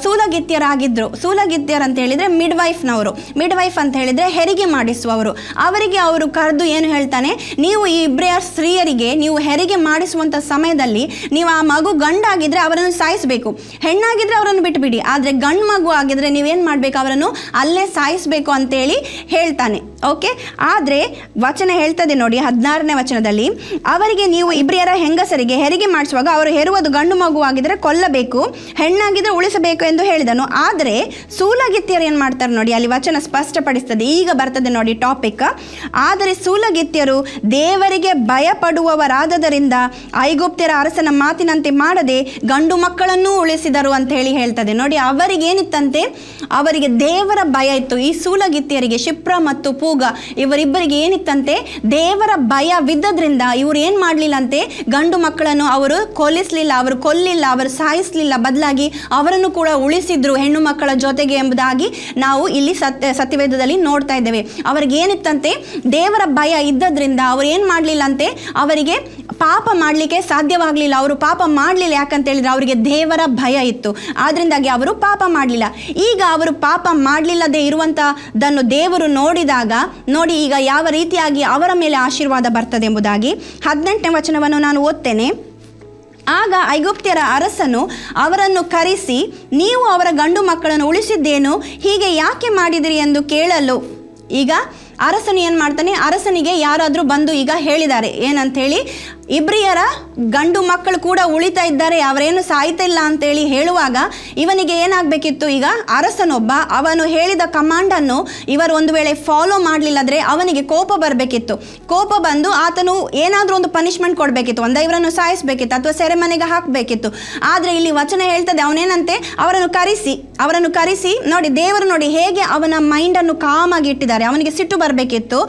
ಸೂಲಗಿತ್ತಿಯರಾಗಿದ್ದರು. ಸೂಲಗಿತ್ತಿಯರು ಅಂತ ಹೇಳಿದರೆ ಮಿಡ್ವೈಫ್ನವರು. ಮಿಡ್ವೈಫ್ ಅಂತ ಹೇಳಿದರೆ ಹೆರಿಗೆ ಮಾಡಿಸುವವರು. ಅವರಿಗೆ ಅವರು ಕರೆದು ಏನು ಹೇಳ್ತಾನೆ, ನೀವು ಈ ಇಬ್ರಿಯ ಸ್ತ್ರೀಯರಿಗೆ ನೀವು ಹೆರಿಗೆ ಮಾಡಿಸುವಂಥ ಸಮಯದಲ್ಲಿ ನೀವು ಆ ಮಗು ಗಂಡಾಗಿದ್ದರೆ ಅವರನ್ನು ಸಾಯಿಸಬೇಕು, ಹೆಣ್ಣಾಗಿದ್ದರೆ ಅವರನ್ನು ಬಿಟ್ಟುಬಿಡಿ, ಆದರೆ ಗಂಡು ಮಗು ಆಗಿದ್ರೆ ನೀವೇನು ಮಾಡಬೇಕು, ಅವರನ್ನು ಅಲ್ಲೇ ಸಾಯಿಸಬೇಕು ಅಂತೇಳಿ ಹೇಳ್ತಾನೆ. ಓಕೆ, ಆದರೆ ವಚನ ಹೇಳ್ತದೆ ನೋಡಿ 16ನೇ ವಚನದಲ್ಲಿ, ಅವರಿಗೆ ನೀವು ಇಬ್ರಿಯರ ಹೆಂಗಸರಿಗೆ ಹೆರಿಗೆ ಮಾಡಿಸುವಾಗ ಅವರು ಹೆರುವುದು ಗಂಡು ಮಗುವಾಗಿದ್ದರೆ ಕೊಲ್ಲಬೇಕು, ಹೆಣ್ಣಾಗಿದ್ದರೆ ಉಳಿಸಬೇಕು ಎಂದು ಹೇಳಿದನು. ಆದರೆ ಸೂಲಗಿತ್ತಿಯರು ಏನು ಮಾಡ್ತಾರೆ ನೋಡಿ, ಅಲ್ಲಿ ವಚನ ಸ್ಪಷ್ಟಪಡಿಸ್ತದೆ. ಈಗ ಬರ್ತದೆ ನೋಡಿ ಟಾಪಿಕ್. ಆದರೆ ಸೂಲಗಿತ್ತಿಯರು ದೇವರಿಗೆ ಭಯಪಡುವವರಾದದರಿಂದ ಐಗುಪ್ತ್ಯರ ಅರಸನ ಮಾತಿನಂತೆ ಮಾಡದೆ ಗಂಡು ಮಕ್ಕಳನ್ನೂ ಉಳಿಸಿದರು ಅಂತ ಹೇಳಿ ಹೇಳ್ತದೆ ನೋಡಿ. ಅವರಿಗೇನಿತ್ತಂತೆ, ಅವರಿಗೆ ದೇವರ ಭಯ ಇತ್ತು. ಈ ಸೂಲಗಿತ್ತಿಯರಿಗೆ, ಶಿಪ್ರ ಮತ್ತು ಪೂಗ ಇವರಿಬ್ಬರಿಗೆ ಏನಿತ್ತಂತೆ, ದೇವರ ಭಯವಿದ್ದರಿಂದ ಇವರು ಏನು ಮಾಡಲಿಲ್ಲಂತೆ, ಗಂಡು ಮಕ್ಕಳನ್ನು ಅವರು ಕೊಲ್ಲಿಸಲಿಲ್ಲ, ಅವರು ಕೊಲ್ಲಿಲ್ಲ, ಅವರು ಸಾಯಿಸಲಿಲ್ಲ, ಬದಲಾಗಿ ಅವರನ್ನು ಕೂಡ ಉಳಿಸಿದ್ರು ಹೆಣ್ಣು ಮಕ್ಕಳ ಜೊತೆಗೆ ಎಂಬುದಾಗಿ ನಾವು ಇಲ್ಲಿ ಸತ್ಯವೇದದಲ್ಲಿ ನೋಡ್ತಾ ಇದ್ದೇವೆ. ಅವರಿಗೆ ಏನಿತ್ತಂತೆ, ದೇವರ ಭಯ ಇದ್ದದ್ರಿಂದ ಅವರು ಏನು ಮಾಡಲಿಲ್ಲಂತೆ, ಅವರಿಗೆ ಪಾಪ ಮಾಡಲಿಕ್ಕೆ ಸಾಧ್ಯವಾಗಲಿಲ್ಲ. ಅವರು ಪಾಪ ಮಾಡಲಿಲ್ಲ, ಯಾಕಂತೇಳಿದರೆ ಅವರಿಗೆ ದೇವರ ಭಯ ಇತ್ತು. ಆದ್ದರಿಂದಾಗಿ ಅವರು ಪಾಪ ಮಾಡಲಿಲ್ಲ. ಈಗ ಅವರು ಪಾಪ ಮಾಡಲಿಲ್ಲದೆ ಇರುವಂಥದ್ದನ್ನು ದೇವರು ನೋಡಿದಾಗ ನೋಡಿ ಈಗ ಯಾವ ರೀತಿಯಾಗಿ ಅವರ ಮೇಲೆ ಆಶೀರ್ವಾದ ಬರ್ತದೆ ಎಂಬುದಾಗಿ 18ನೇ ವಚನವನ್ನು ನಾನು ಓದ್ತೇನೆ. ಆಗ ಐಗುಪ್ತ್ಯರ ಅರಸನು ಅವರನ್ನು ಕರೆಸಿ, ನೀವು ಅವರ ಗಂಡು ಮಕ್ಕಳನ್ನು ಉಳಿಸಿದ್ದೇನು, ಹೀಗೆ ಯಾಕೆ ಮಾಡಿದಿರಿ ಎಂದು ಕೇಳಲು. ಈಗ ಅರಸನು ಏನು ಮಾಡ್ತಾನೆ, ಅರಸನಿಗೆ ಯಾರಾದರೂ ಬಂದು ಈಗ ಹೇಳಿದ್ದಾರೆ ಏನಂಥೇಳಿ, ಇಬ್ರಿಯರ ಗಂಡು ಮಕ್ಕಳು ಕೂಡ ಉಳಿತಾ ಇದ್ದಾರೆ, ಅವರೇನು ಸಾಯ್ತಾ ಇಲ್ಲ ಅಂತೇಳಿ ಹೇಳುವಾಗ ಇವನಿಗೆ ಏನಾಗಬೇಕಿತ್ತು, ಈಗ ಅರಸನೊಬ್ಬ ಅವನು ಹೇಳಿದ ಕಮಾಂಡನ್ನು ಇವರು ಒಂದು ವೇಳೆ ಫಾಲೋ ಮಾಡಲಿಲ್ಲದ್ರೆ ಅವನಿಗೆ ಕೋಪ ಬರಬೇಕಿತ್ತು. ಕೋಪ ಬಂದು ಆತನು ಏನಾದರೂ ಒಂದು ಪನಿಷ್ಮೆಂಟ್ ಕೊಡಬೇಕಿತ್ತು, ಇವರನ್ನು ಸಾಯಿಸಬೇಕಿತ್ತು ಅಥವಾ ಸೆರೆಮನೆಗೆ ಹಾಕಬೇಕಿತ್ತು. ಆದರೆ ಇಲ್ಲಿ ವಚನ ಹೇಳ್ತದೆ ಅವನೇನಂತೆ ಅವರನ್ನು ಕರೆಸಿ ನೋಡಿ, ದೇವರು ನೋಡಿ ಹೇಗೆ ಅವನ ಮೈಂಡನ್ನು ಕಾಮಾಗಿ ಇಟ್ಟಿದ್ದಾರೆ. ಅವನಿಗೆ ಸಿಟ್ಟು ಬರಬೇಕಿತ್ತು,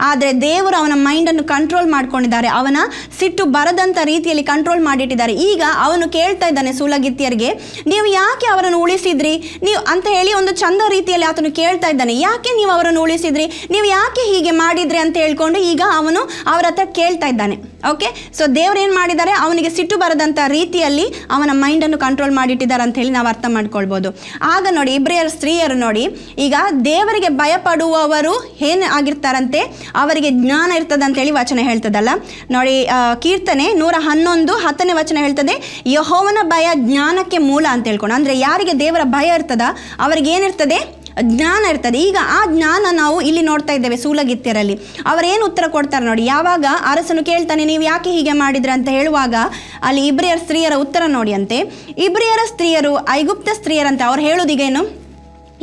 ಆದರೆ ದೇವರು ಅವನ ಮೈಂಡನ್ನು ಕಂಟ್ರೋಲ್ ಮಾಡ್ಕೊಂಡಿದ್ದಾರೆ, ಅವನ ಸಿಟ್ಟು ಬರದಂಥ ರೀತಿಯಲ್ಲಿ ಕಂಟ್ರೋಲ್ ಮಾಡಿಟ್ಟಿದ್ದಾರೆ. ಈಗ ಅವನು ಕೇಳ್ತಾ ಇದ್ದಾನೆ ಸೂಲಗಿತ್ತಿಯರಿಗೆ, ನೀವು ಯಾಕೆ ಅವರನ್ನು ಉಳಿಸಿದ್ರಿ ನೀವು ಅಂತ ಹೇಳಿ ಒಂದು ಚಂದ ರೀತಿಯಲ್ಲಿ ಆತನು ಕೇಳ್ತಾ ಇದ್ದಾನೆ. ಯಾಕೆ ನೀವು ಅವರನ್ನು ಉಳಿಸಿದ್ರಿ, ನೀವು ಯಾಕೆ ಹೀಗೆ ಮಾಡಿದ್ರಿ ಅಂತ ಹೇಳ್ಕೊಂಡು ಈಗ ಅವನು ಅವರ ಹತ್ರ ಕೇಳ್ತಾ ಇದ್ದಾನೆ. ಓಕೆ, ಸೊ ದೇವ್ರು ಏನು ಮಾಡಿದ್ದಾರೆ, ಅವನಿಗೆ ಸಿಟ್ಟು ಬರದಂಥ ರೀತಿಯಲ್ಲಿ ಅವನ ಮೈಂಡನ್ನು ಕಂಟ್ರೋಲ್ ಮಾಡಿಟ್ಟಿದ್ದಾರೆ ಅಂತ ಹೇಳಿ ನಾವು ಅರ್ಥ ಮಾಡ್ಕೊಳ್ಬೋದು. ಆಗ ನೋಡಿ ಇಬ್ರಿಯರ ಸ್ತ್ರೀಯರು ನೋಡಿ, ಈಗ ದೇವರಿಗೆ ಭಯಪಡುವವರು ಏನು ಆಗಿರ್ತಾರಂತೆ, ಅವರಿಗೆ ಜ್ಞಾನ ಇರ್ತದೆ ಅಂತೇಳಿ ವಚನ ಹೇಳ್ತದಲ್ಲ ನೋಡಿ. ಕೀರ್ತನೆ 111:10 ವಚನ ಹೇಳ್ತದೆ, ಯೆಹೋವನ ಭಯ ಜ್ಞಾನಕ್ಕೆ ಮೂಲ ಅಂತ ಹೇಳ್ಕೊಂಡು. ಅಂದರೆ ಯಾರಿಗೆ ದೇವರ ಭಯ ಇರ್ತದ ಅವರಿಗೆ ಏನಿರ್ತದೆ, ಜ್ಞಾನ ಇರ್ತದೆ. ಈಗ ಆ ಜ್ಞಾನ ನಾವು ಇಲ್ಲಿ ನೋಡ್ತಾ ಇದ್ದೇವೆ ಸೂಲಗಿತ್ತಿಯರಲ್ಲಿ. ಅವರೇನು ಉತ್ತರ ಕೊಡ್ತಾರೆ ನೋಡಿ. ಯಾವಾಗ ಅರಸನು ಕೇಳ್ತಾನೆ ನೀವು ಯಾಕೆ ಹೀಗೆ ಮಾಡಿದ್ರೆ ಅಂತ ಹೇಳುವಾಗ ಅಲ್ಲಿ ಇಬ್ರಿಯರ ಸ್ತ್ರೀಯರ ಉತ್ತರ ನೋಡಿ ಅಂತೆ. ಇಬ್ರಿಯರ ಸ್ತ್ರೀಯರು ಐಗುಪ್ತ ಸ್ತ್ರೀಯರಂತೆ. ಅವ್ರು ಹೇಳೋದೀಗೇನು,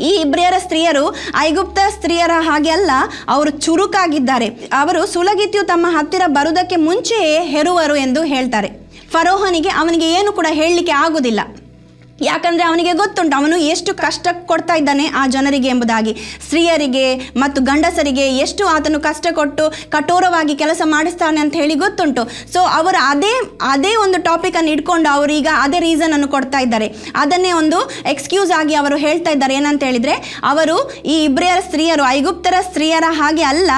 ಈ ಇಬ್ರಿಯರ ಸ್ತ್ರೀಯರು ಐಗುಪ್ತ ಸ್ತ್ರೀಯರ ಹಾಗೆ ಅಲ್ಲ, ಅವರು ಚುರುಕಾಗಿದ್ದಾರೆ. ಅವರು ಸೂಲಗಿತ್ತಿಯು ತಮ್ಮ ಹತ್ತಿರ ಬರುವುದಕ್ಕೆ ಮುಂಚೆಯೇ ಹೆರುವರು ಎಂದು ಹೇಳ್ತಾರೆ. ಫರೋಹನಿಗೆ ಅವನಿಗೆ ಏನು ಕೂಡ ಹೇಳಲಿಕ್ಕೆ ಆಗೋದಿಲ್ಲ, ಯಾಕಂದರೆ ಅವನಿಗೆ ಗೊತ್ತುಂಟು ಅವನು ಎಷ್ಟು ಕಷ್ಟ ಕೊಡ್ತಾ ಇದ್ದಾನೆ ಆ ಜನರಿಗೆ ಎಂಬುದಾಗಿ. ಸ್ತ್ರೀಯರಿಗೆ ಮತ್ತು ಗಂಡಸರಿಗೆ ಎಷ್ಟು ಆತನು ಕಷ್ಟ ಕೊಟ್ಟು ಕಠೋರವಾಗಿ ಕೆಲಸ ಮಾಡಿಸ್ತಾನೆ ಅಂತ ಹೇಳಿ ಗೊತ್ತುಂಟು. ಸೊ ಅವರು ಅದೇ ಒಂದು ಟಾಪಿಕನ್ನು ಇಟ್ಕೊಂಡು ಅವರು ಈಗ ಅದೇ ರೀಸನನ್ನು ಕೊಡ್ತಾ ಇದ್ದಾರೆ. ಅದನ್ನೇ ಒಂದು ಎಕ್ಸ್ಕ್ಯೂಸ್ ಆಗಿ ಅವರು ಹೇಳ್ತಾ ಇದ್ದಾರೆ. ಏನಂತ ಹೇಳಿದರೆ, ಅವರು ಈ ಇಬ್ರಿಯರ ಸ್ತ್ರೀಯರು ಐಗುಪ್ತರ ಸ್ತ್ರೀಯರ ಹಾಗೆ ಅಲ್ಲ.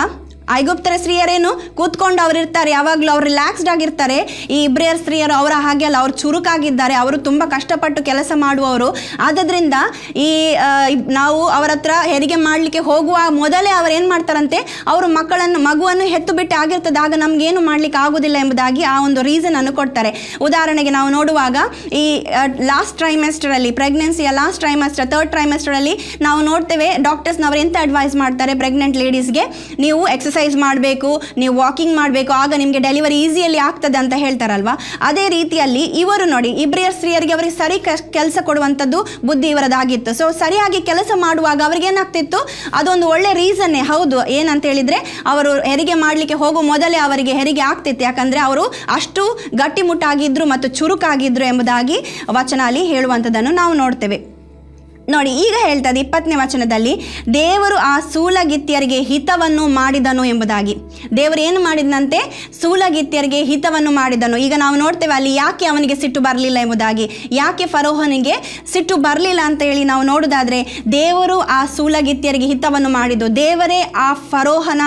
ಐಗುಪ್ತರ ಸ್ತ್ರೀಯರೇನು ಕೂತ್ಕೊಂಡು ಅವರು ಇರ್ತಾರೆ, ಯಾವಾಗಲೂ ಅವ್ರು ರಿಲ್ಯಾಕ್ಸ್ಡ್ ಆಗಿರ್ತಾರೆ. ಈ ಇಬ್ರಿಯರ ಸ್ತ್ರೀಯರು ಅವರ ಹಾಗೆ ಅಲ್ಲ, ಅವರು ಚುರುಕಾಗಿದ್ದಾರೆ, ಅವರು ತುಂಬ ಕಷ್ಟಪಟ್ಟು ಕೆಲಸ ಮಾಡುವವರು. ಆದ್ದರಿಂದ ಈ ನಾವು ಅವರ ಹತ್ರ ಹೆರಿಗೆ ಮಾಡಲಿಕ್ಕೆ ಹೋಗುವ ಮೊದಲೇ ಅವರು ಏನು ಮಾಡ್ತಾರಂತೆ, ಅವರು ಮಗುವನ್ನು ಹೆತ್ತು ಬಿಟ್ಟು ಆಗಿರ್ತದೆ, ಆಗ ನಮಗೇನು ಮಾಡಲಿಕ್ಕೆ ಆಗೋದಿಲ್ಲ ಎಂಬುದಾಗಿ ಆ ಒಂದು ರೀಸನನ್ನು ಕೊಡ್ತಾರೆ. ಉದಾಹರಣೆಗೆ ನಾವು ನೋಡುವಾಗ ಈ ಲಾಸ್ಟ್ ಟ್ರೈಮೆಸ್ಟರಲ್ಲಿ, ಪ್ರೆಗ್ನೆನ್ಸಿಯ ಲಾಸ್ಟ್ ಟ್ರೈಮೆಸ್ಟರ್, 3rd ಟ್ರೈಮೆಸ್ಟರಲ್ಲಿ ನಾವು ನೋಡ್ತೇವೆ ಡಾಕ್ಟರ್ಸ್ನವರು ಎಂತ ಅಡ್ವೈಸ್ ಮಾಡ್ತಾರೆ ಪ್ರೆಗ್ನೆಂಟ್ ಲೇಡೀಸ್ಗೆ, ನೀವು ಎಕ್ಸಸೈಸ್ ಮಾಡಬೇಕು, ನೀವು ವಾಕಿಂಗ್ ಮಾಡಬೇಕು, ಆಗ ನಿಮಗೆ ಡೆಲಿವರಿ ಈಸಿಯಲ್ಲಿ ಆಗ್ತದೆ ಅಂತ ಹೇಳ್ತಾರಲ್ವಾ. ಅದೇ ರೀತಿಯಲ್ಲಿ ಇವರು ನೋಡಿ, ಇಬ್ರಿಯರ್ ಸ್ತ್ರೀಯರಿಗೆ ಅವರಿಗೆ ಸರಿ ಕೆಲಸ ಕೊಡುವಂಥದ್ದು ಬುದ್ಧಿ ಇವರದಾಗಿತ್ತು. ಸೊ ಸರಿಯಾಗಿ ಕೆಲಸ ಮಾಡುವಾಗ ಅವ್ರಿಗೆ ಏನಾಗ್ತಿತ್ತು, ಅದೊಂದು ಒಳ್ಳೆ ರೀಸನ್ನೇ ಹೌದು. ಏನಂತ ಹೇಳಿದರೆ, ಅವರು ಹೆರಿಗೆ ಮಾಡಲಿಕ್ಕೆ ಹೋಗೋ ಮೊದಲೇ ಅವರಿಗೆ ಹೆರಿಗೆ ಆಗ್ತಿತ್ತು, ಯಾಕಂದರೆ ಅವರು ಅಷ್ಟು ಗಟ್ಟಿಮುಟ್ಟಾಗಿದ್ದರು ಮತ್ತು ಚುರುಕಾಗಿದ್ದರು ಎಂಬುದಾಗಿ ವಚನ ಅಲ್ಲಿ ಹೇಳುವಂಥದ್ದನ್ನು ನಾವು ನೋಡ್ತೇವೆ. ನೋಡಿ, ಈಗ ಹೇಳ್ತದೆ 20ನೇ ವಚನದಲ್ಲಿ, ದೇವರು ಆ ಸೂಲಗಿತ್ತಿಯರಿಗೆ ಹಿತವನ್ನು ಮಾಡಿದನು ಎಂಬುದಾಗಿ. ದೇವರು ಏನು ಮಾಡಿದನಂತೆ, ಸೂಲಗಿತ್ತಿಯರಿಗೆ ಹಿತವನ್ನು ಮಾಡಿದನು. ಈಗ ನಾವು ನೋಡ್ತೇವೆ ಅಲ್ಲಿ ಯಾಕೆ ಅವನಿಗೆ ಸಿಟ್ಟು ಬರಲಿಲ್ಲ ಎಂಬುದಾಗಿ, ಯಾಕೆ ಫರೋಹನಿಗೆ ಸಿಟ್ಟು ಬರಲಿಲ್ಲ ಅಂತ ಹೇಳಿ ನಾವು ನೋಡೋದಾದರೆ, ದೇವರು ಆ ಸೂಲಗಿತ್ತಿಯರಿಗೆ ಹಿತವನ್ನು ಮಾಡಿದ್ದು, ದೇವರೇ ಆ ಫರೋಹನ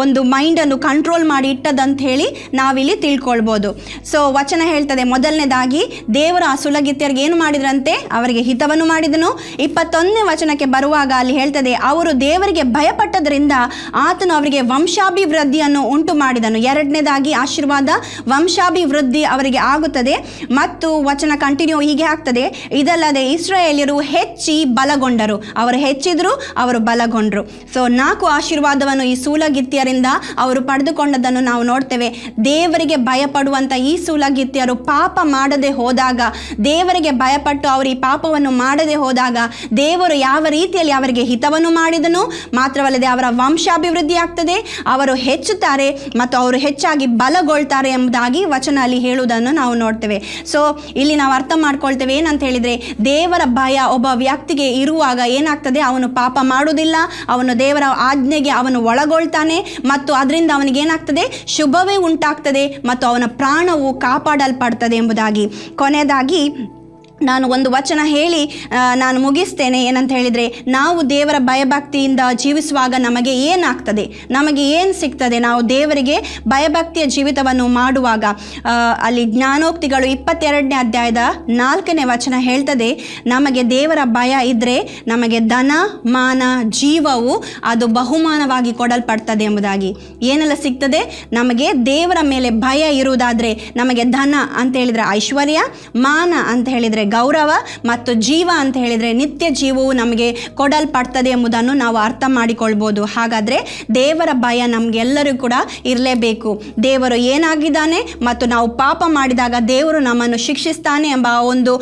ಒಂದು ಮೈಂಡನ್ನು ಕಂಟ್ರೋಲ್ ಮಾಡಿ ಇಟ್ಟದಂತ ಹೇಳಿ ನಾವಿಲ್ಲಿ ತಿಳ್ಕೊಳ್ಬೋದು. ಸೊ ವಚನ ಹೇಳ್ತದೆ, ಮೊದಲನೇದಾಗಿ ದೇವರು ಆ ಸೂಲಗಿತ್ತಿಯರಿಗೆ ಏನು ಮಾಡಿದ್ರಂತೆ, ಅವರಿಗೆ ಹಿತವನ್ನು ಮಾಡಿದನು. 21ನೇ ವಚನಕ್ಕೆ ಬರುವಾಗ ಅಲ್ಲಿ ಹೇಳ್ತದೆ, ಅವರು ದೇವರಿಗೆ ಭಯಪಟ್ಟದ್ರಿಂದ ಆತನು ಅವರಿಗೆ ವಂಶಾಭಿವೃದ್ಧಿಯನ್ನು ಉಂಟು ಮಾಡಿದನು. ಎರಡನೇದಾಗಿ ಆಶೀರ್ವಾದ, ವಂಶಾಭಿವೃದ್ಧಿ ಅವರಿಗೆ ಆಗುತ್ತದೆ. ಮತ್ತು ವಚನ ಕಂಟಿನ್ಯೂ ಹೀಗೆ ಆಗ್ತದೆ, ಇದಲ್ಲದೆ ಇಸ್ರಾಯೇಲ್ಯರು ಹೆಚ್ಚಿ ಬಲಗೊಂಡರು. ಅವರು ಹೆಚ್ಚಿದ್ರು, ಅವರು ಬಲಗೊಂಡರು. ಸೊ 4 ಆಶೀರ್ವಾದವನ್ನು ಈ ಸೂಲಗಿತ್ತಿಯರಿಂದ ಅವರು ಪಡೆದುಕೊಂಡದನ್ನು ನಾವು ನೋಡ್ತೇವೆ. ದೇವರಿಗೆ ಭಯಪಡುವಂಥ ಈ ಸೂಲಗಿತ್ತಿಯರು ಪಾಪ ಮಾಡದೆ ಹೋದಾಗ, ದೇವರಿಗೆ ಭಯಪಟ್ಟು ಅವರು ಈ ಪಾಪವನ್ನು ಮಾಡದೆ ಹೋದಾಗ ದೇವರು ಯಾವ ರೀತಿಯಲ್ಲಿ ಅವರಿಗೆ ಹಿತವನ್ನು ಮಾಡಿದನು, ಮಾತ್ರವಲ್ಲದೆ ಅವರ ವಂಶಾಭಿವೃದ್ಧಿ ಆಗ್ತದೆ, ಅವರು ಹೆಚ್ಚುತ್ತಾರೆ ಮತ್ತು ಅವರು ಹೆಚ್ಚಾಗಿ ಬಲಗೊಳ್ತಾರೆ ಎಂಬುದಾಗಿ ವಚನ ಅಲ್ಲಿ ಹೇಳುವುದನ್ನು ನಾವು ನೋಡ್ತೇವೆ. ಸೊ ಇಲ್ಲಿ ನಾವು ಅರ್ಥ ಮಾಡ್ಕೊಳ್ತೇವೆ ಏನಂತ ಹೇಳಿದರೆ, ದೇವರ ಭಯ ಒಬ್ಬ ವ್ಯಕ್ತಿಗೆ ಇರುವಾಗ ಏನಾಗ್ತದೆ, ಅವನು ಪಾಪ ಮಾಡುವುದಿಲ್ಲ, ಅವನು ದೇವರ ಆಜ್ಞೆಗೆ ಅವನು ಒಳಗೊಳ್ತಾನೆ ಮತ್ತು ಅದರಿಂದ ಅವನಿಗೆ ಏನಾಗ್ತದೆ, ಶುಭವೇ ಉಂಟಾಗ್ತದೆ ಮತ್ತು ಅವನ ಪ್ರಾಣವು ಕಾಪಾಡಲ್ಪಡ್ತದೆ ಎಂಬುದಾಗಿ. ಕೊನೆಯದಾಗಿ ನಾನು ಒಂದು ವಚನ ಹೇಳಿ ನಾನು ಮುಗಿಸ್ತೇನೆ. ಏನಂತ ಹೇಳಿದರೆ, ನಾವು ದೇವರ ಭಯಭಕ್ತಿಯಿಂದ ಜೀವಿಸುವಾಗ ನಮಗೆ ಏನಾಗ್ತದೆ, ನಮಗೆ ಏನು ಸಿಗ್ತದೆ, ನಾವು ದೇವರಿಗೆ ಭಯಭಕ್ತಿಯ ಜೀವಿತವನ್ನು ಮಾಡುವಾಗ. ಅಲ್ಲಿ ಜ್ಞಾನೋಕ್ತಿಗಳು 22ನೇ ಅಧ್ಯಾಯದ 4ನೇ ವಚನ ಹೇಳ್ತದೆ, ನಮಗೆ ದೇವರ ಭಯ ಇದ್ದರೆ ನಮಗೆ ಧನ, ಮಾನ, ಜೀವವು ಅದು ಬಹುಮಾನವಾಗಿ ಕೊಡಲ್ಪಡ್ತದೆ ಎಂಬುದಾಗಿ. ಏನೆಲ್ಲ ಸಿಗ್ತದೆ, ನಮಗೆ ದೇವರ ಮೇಲೆ ಭಯ ಇರುವುದಾದರೆ ನಮಗೆ ಧನ ಅಂತ ಹೇಳಿದರೆ ಐಶ್ವರ್ಯ, ಮಾನ ಅಂತ ಹೇಳಿದರೆ ಗೌರವ ಮತ್ತು ಜೀವ ಅಂತ ಹೇಳಿದರೆ ನಿತ್ಯ ಜೀವವು ನಮಗೆ ಕೊಡಲ್ಪಡ್ತದೆ ಎಂಬುದನ್ನು ನಾವು ಅರ್ಥ ಮಾಡಿಕೊಳ್ಬೋದು. ಹಾಗಾದರೆ ದೇವರ ಭಯ ನಮಗೆಲ್ಲರಿಗೂ ಕೂಡ ಇರಲೇಬೇಕು. ದೇವರು ಏನಾಗಿದ್ದಾನೆ ಮತ್ತು ನಾವು ಪಾಪ ಮಾಡಿದಾಗ ದೇವರು ನಮ್ಮನ್ನು ಶಿಕ್ಷಿಸ್ತಾನೆ ಎಂಬ ಒಂದು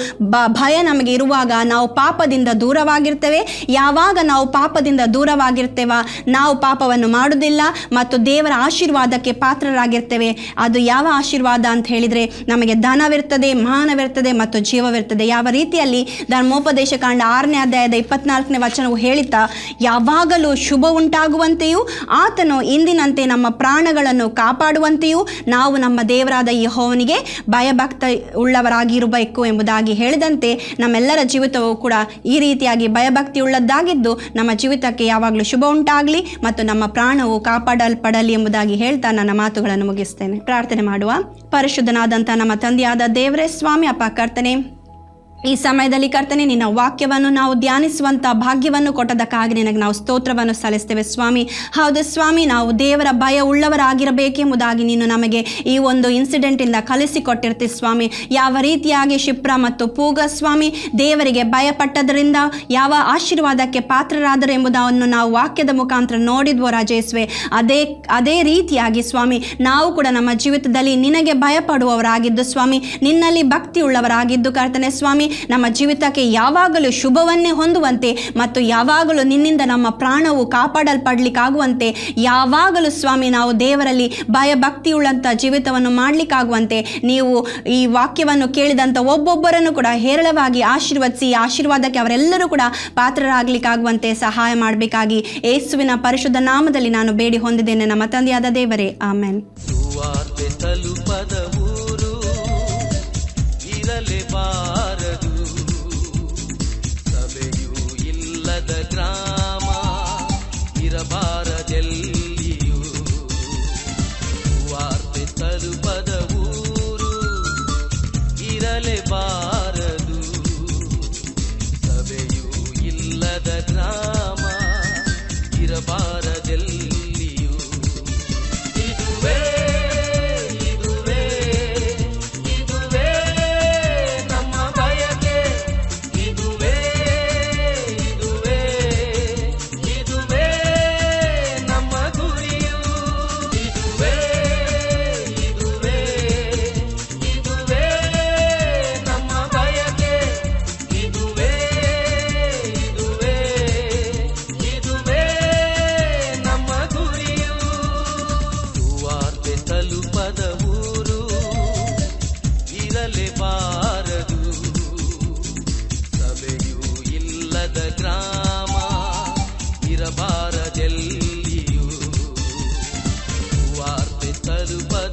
ಭಯ ನಮಗೆ ಇರುವಾಗ ನಾವು ಪಾಪದಿಂದ ದೂರವಾಗಿರ್ತೇವೆ. ಯಾವಾಗ ನಾವು ಪಾಪದಿಂದ ದೂರವಾಗಿರ್ತೇವ ನಾವು ಪಾಪವನ್ನು ಮಾಡುವುದಿಲ್ಲ ಮತ್ತು ದೇವರ ಆಶೀರ್ವಾದಕ್ಕೆ ಪಾತ್ರರಾಗಿರ್ತೇವೆ. ಅದು ಯಾವ ಆಶೀರ್ವಾದ ಅಂತ ಹೇಳಿದರೆ ನಮಗೆ ಧನವಿರ್ತದೆ, ಮಾನವಿರ್ತದೆ ಮತ್ತು ಜೀವವಿರ್ತದೆ. ಯಾವ ರೀತಿಯಲ್ಲಿ ಧರ್ಮೋಪದೇಶ ಕಾಂಡ 6ನೇ ಅಧ್ಯಾಯದ 24ನೇ ವಚನವು ಹೇಳುತ್ತಾ, ಯಾವಾಗಲೂ ಶುಭ ಉಂಟಾಗುವಂತೆಯೂ ಆತನು ಇಂದಿನಂತೆ ನಮ್ಮ ಪ್ರಾಣಗಳನ್ನು ಕಾಪಾಡುವಂತೆಯೂ ನಾವು ನಮ್ಮ ದೇವರಾದ ಯೆಹೋವನಿಗೆ ಭಯಭಕ್ತ ಉಳ್ಳವರಾಗಿರಬೇಕು ಎಂಬುದಾಗಿ ಹೇಳಿದಂತೆ ನಮ್ಮೆಲ್ಲರ ಜೀವಿತವೂ ಕೂಡ ಈ ರೀತಿಯಾಗಿ ಭಯಭಕ್ತಿ ಉಳ್ಳದ್ದಾಗಿದ್ದು ನಮ್ಮ ಜೀವಿತಕ್ಕೆ ಯಾವಾಗಲೂ ಶುಭ ಉಂಟಾಗಲಿ ಮತ್ತು ನಮ್ಮ ಪ್ರಾಣವು ಕಾಪಾಡಲ್ಪಡಲಿ ಎಂಬುದಾಗಿ ಹೇಳ್ತಾ ನನ್ನ ಮಾತುಗಳನ್ನು ಮುಗಿಸ್ತೇನೆ. ಪ್ರಾರ್ಥನೆ ಮಾಡುವ. ಪರಿಶುದ್ಧನಾದಂಥ ನಮ್ಮ ತಂದೆಯಾದ ದೇವರೇ, ಸ್ವಾಮಿ ಅಪ್ಪ ಕರ್ತನೆ, ಈ ಸಮಯದಲ್ಲಿ ಕರ್ತನೆ ನಿನ್ನ ವಾಕ್ಯವನ್ನು ನಾವು ಧ್ಯಾನಿಸುವಂಥ ಭಾಗ್ಯವನ್ನು ಕೊಟ್ಟದಕ್ಕಾಗಿ ನಿನಗೆ ನಾವು ಸ್ತೋತ್ರವನ್ನು ಸಲ್ಲಿಸ್ತೇವೆ ಸ್ವಾಮಿ. ಹೌದು ಸ್ವಾಮಿ, ನಾವು ದೇವರ ಭಯ ಉಳ್ಳವರಾಗಿರಬೇಕೆಂಬುದಾಗಿ ನೀನು ನಮಗೆ ಈ ಒಂದು ಇನ್ಸಿಡೆಂಟಿಂದ ಕಲಿಸಿಕೊಟ್ಟಿರ್ತೀವಿ ಸ್ವಾಮಿ. ಯಾವ ರೀತಿಯಾಗಿ ಶಿಪ್ರ ಮತ್ತು ಪೂಗ ಸ್ವಾಮಿ ದೇವರಿಗೆ ಭಯಪಟ್ಟದರಿಂದ ಯಾವ ಆಶೀರ್ವಾದಕ್ಕೆ ಪಾತ್ರರಾದರು ಎಂಬುದನ್ನು ನಾವು ವಾಕ್ಯದ ಮುಖಾಂತರ ನೋಡಿದ್ವೋ ರಾಜೇಶ್ವೇ. ಅದೇ ರೀತಿಯಾಗಿ ಸ್ವಾಮಿ ನಾವು ಕೂಡ ನಮ್ಮ ಜೀವಿತದಲ್ಲಿ ನಿನಗೆ ಭಯಪಡುವವರಾಗಿದ್ದು ಸ್ವಾಮಿ, ನಿನ್ನಲ್ಲಿ ಭಕ್ತಿ ಉಳ್ಳವರಾಗಿದ್ದು ಕರ್ತನೆ ಸ್ವಾಮಿ, ನಮ್ಮ ಜೀವಿತಕ್ಕೆ ಯಾವಾಗಲೂ ಶುಭವನ್ನೇ ಹೊಂದುವಂತೆ ಮತ್ತು ಯಾವಾಗಲೂ ನಿನ್ನಿಂದ ನಮ್ಮ ಪ್ರಾಣವು ಕಾಪಾಡಲ್ಪಡಲಿಕ್ಕಾಗುವಂತೆ, ಯಾವಾಗಲೂ ಸ್ವಾಮಿ ನಾವು ದೇವರಲ್ಲಿ ಭಯಭಕ್ತಿಯುಳ್ಳಂಥ ಜೀವಿತವನ್ನು ಮಾಡಲಿಕ್ಕಾಗುವಂತೆ ನೀವು ಈ ವಾಕ್ಯವನ್ನು ಕೇಳಿದಂಥ ಒಬ್ಬೊಬ್ಬರನ್ನು ಕೂಡ ಹೇರಳವಾಗಿ ಆಶೀರ್ವದಿಸಿ ಆಶೀರ್ವಾದಕ್ಕೆ ಅವರೆಲ್ಲರೂ ಕೂಡ ಪಾತ್ರರಾಗಲಿಕ್ಕಾಗುವಂತೆ ಸಹಾಯ ಮಾಡಬೇಕಾಗಿ ಯೇಸುವಿನ ಪರಿಶುದ್ಧ ನಾಮದಲ್ಲಿ ನಾನು ಬೇಡಿ ಹೊಂದಿದ್ದೇನೆ ನಮ್ಮ ತಂದೆಯಾದ ದೇವರೇ, ಆಮೆನ್. ಇರಲೇಬಾರದು ಸಭೆಯೂ ಇಲ್ಲದ ಗ್ರಾಮ ಇರಬಾರದೆಲ್ಲಿಯೂ, ವಾರ್ತೆ ತಲುಪದ ಊರು ಇರಲೇಬಾರದು ಸಭೆಯೂ ಇಲ್ಲದ ಗ್ರಾಮ ಇರಬಾರದೆಲ್ಲಿಯೂ. ಇದುವೇ ತಲುಪದ ಊರು ಇರಲೇಬಾರದು ಸಭೆಯೂ ಇಲ್ಲದ ಗ್ರಾಮ ಇರಬಾರದೆಲ್ಲಿಯೂ, ವಾರ್ತೆ ತಲುಪದ